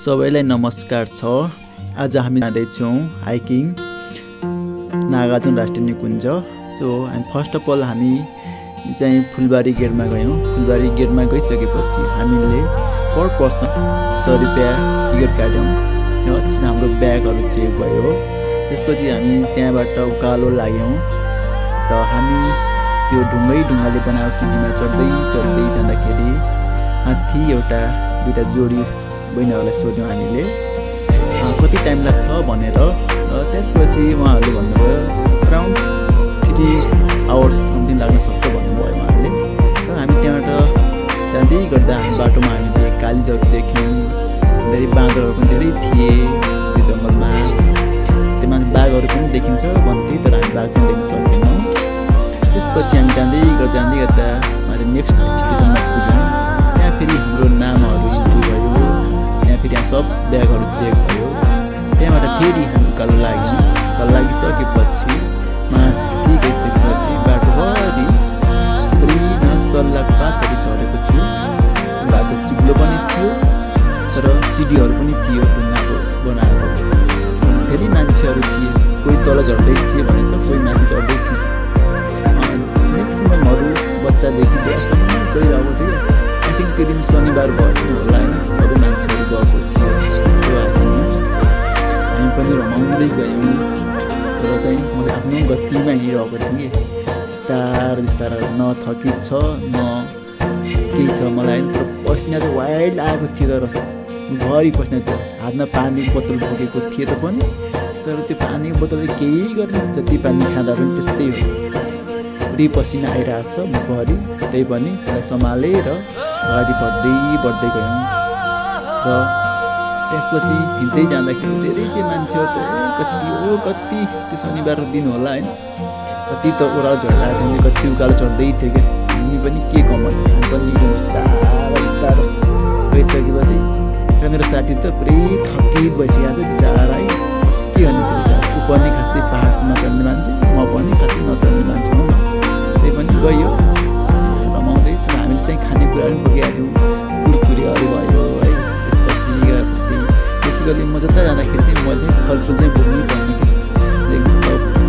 सबैलाई नमस्कार छ। आज हामी जाँदैछौँ हाइकिङ नागार्जुन राष्ट्रिय निकुञ्ज। सो हामी फर्स्ट अफ अल हामी चाहिँ फुलबारी गेटमा गयौँ। फुलबारी गेटमा गइसकेपछि हामीले पर पर्सन 100 रुपियाँ टिकट काट्यौँ र हाम्रो ब्यागहरू चेक भयो। त्यसपछि हामी त्यहाँबाट उकालो लाग्यौँ र हामी त्यो ढुङ्गाले बनाएको सिडीमा चढ्दै जाँदाखेरि माथि दुईटा जोडी बहिनीहरूलाई सोध्यौँ हामीले कति टाइम लाग्छ भनेर। त्यसपछि उहाँहरूले भन्नुभयो अराउन्ड 3 आवर्स समथिङ लाग्न सक्छ भन्नुभयो उहाँहरूले। र हामी त्यहाँबाट जाँदै गर्दा हामी बाटोमा हामीले कालिजहरू देख्यौँ। धेरै बाँदरहरू पनि धेरै थिए त्यो जङ्गलमा। त्यसमा बाघहरू पनि देखिन्छ भन्थे, तर हामी बाघ चाहिँ देख्न सकेनौँ। त्यसपछि हामी जाँदै गर्दा हामीले नेक्स्ट स्टेसनमा पुग्यौँ। त्यहाँ फेरि हाम्रो नामहरू इन्ट्री भयो। त्यहाँ फेरि सब ब्यागहरू चेक भयो। त्यहाँबाट फेरि हामी उकालो लाग्यौँ। उकालो लागिसकेपछि माथि गइसकेपछि बाटोभरि सल्लाहपातहरू झरेको थियो। बाटो चिप्लो पनि थियो तर सिडीहरू पनि थियो ढुङ्गाको बनाएको। धेरै मान्छेहरू थिए, कोही तल झर्दै थिए भने त कोही माथि झर्दै थिए। म्याक्सिममहरू बच्चादेखि बुढासम्म गइरहेको थियो। आई थिङ्क त्यो दिन शनिबार भयो होला होइन, सबै मान्छेहरू गएको थियो त्यो हाइकिङमा। हामी पनि रमाउँदै गयौँ र चाहिँ मैले आफ्नो गतिमा हिँडिरहेको थिएँ। बिस्तारै न थकित छ न केही छ मलाई। पसिना चाहिँ वाइल्ड आएको थियो तर भरि पसिना थियो। हातमा पानी बोतल बोकेको थिएँ त पनि, तर त्यो पानीको बोतल चाहिँ केही गर्ने, जति पानी खाँदा पनि त्यस्तै हो। पुरै पसिना आइरहेको छ मुखभरि। त्यही पनि त्यसलाई सम्हालेर अगाडि बढ्दै गयौँ। र त्यसपछि हिँड्दै जाँदाखेरि धेरै चाहिँ मान्छेहरू कति त्यो शनिबार दिन होला होइन, कति त ओह्रालो झर्दा थियो, कति उकालो चढ्दै थियो क्या। हामी पनि के कमाउने, हामी पनि बिस्तारो गइसकेपछि र मेरो साथी त पुरै थकित भइसकेको थियो बिचरा है। के गर्ने, ऊ पनि खासै पाहाड नचढ्ने मान्छे, म पनि खासै नचढ्ने मान्छे हो। त्यही पनि गयो रमाउँदै। तर हामीले चाहिँ खानेकुराहरू पनि बोकेका थियौँ, कुरकुरेहरू भयो है। त्यसपछि गएपछि बेसिकली म जता जाँदाखेरि चाहिँ मैले चाहिँ फलफुल चाहिँ बोक्नै पर्ने कि।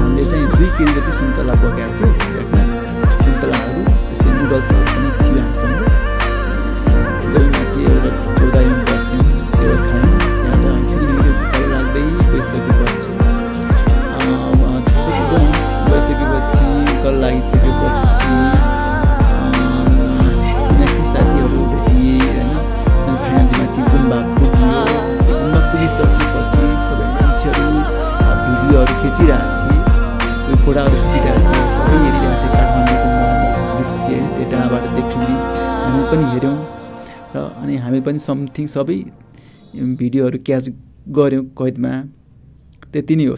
हामीले चाहिँ 2 केजी जति सुन्तला बोकेको थियो ब्यागमा। सुन्तलाहरू त्यस्तै नुडल्सहरू पनि थियो हामीसँग। गइमाथि एउटा 14 इन्च बस्यौँ, त्यो खायौँ। त्यहाँबाट हामी फेरि उकालो लाग्दै गइसकेपछि उकालो लागिसकेपछि साथीहरू थिए होइन। खानापिनामाथि गुम्बा पुग्यो। गुम्बा पुगिसकेपछि सबै मान्छेहरू भिडियोहरू खिचिरहेको थिए, कोही फोटाहरू खिचिरहेको थियो, सबै हेरिरहेको थियो। काठमाडौँको दृश्य त्यो टाढाबाट देखिने हामी पनि हेऱ्यौँ र अनि हामी पनि समथिङ सबै भिडियोहरू क्याच गऱ्यौँ कैदमा। त्यति नै हो।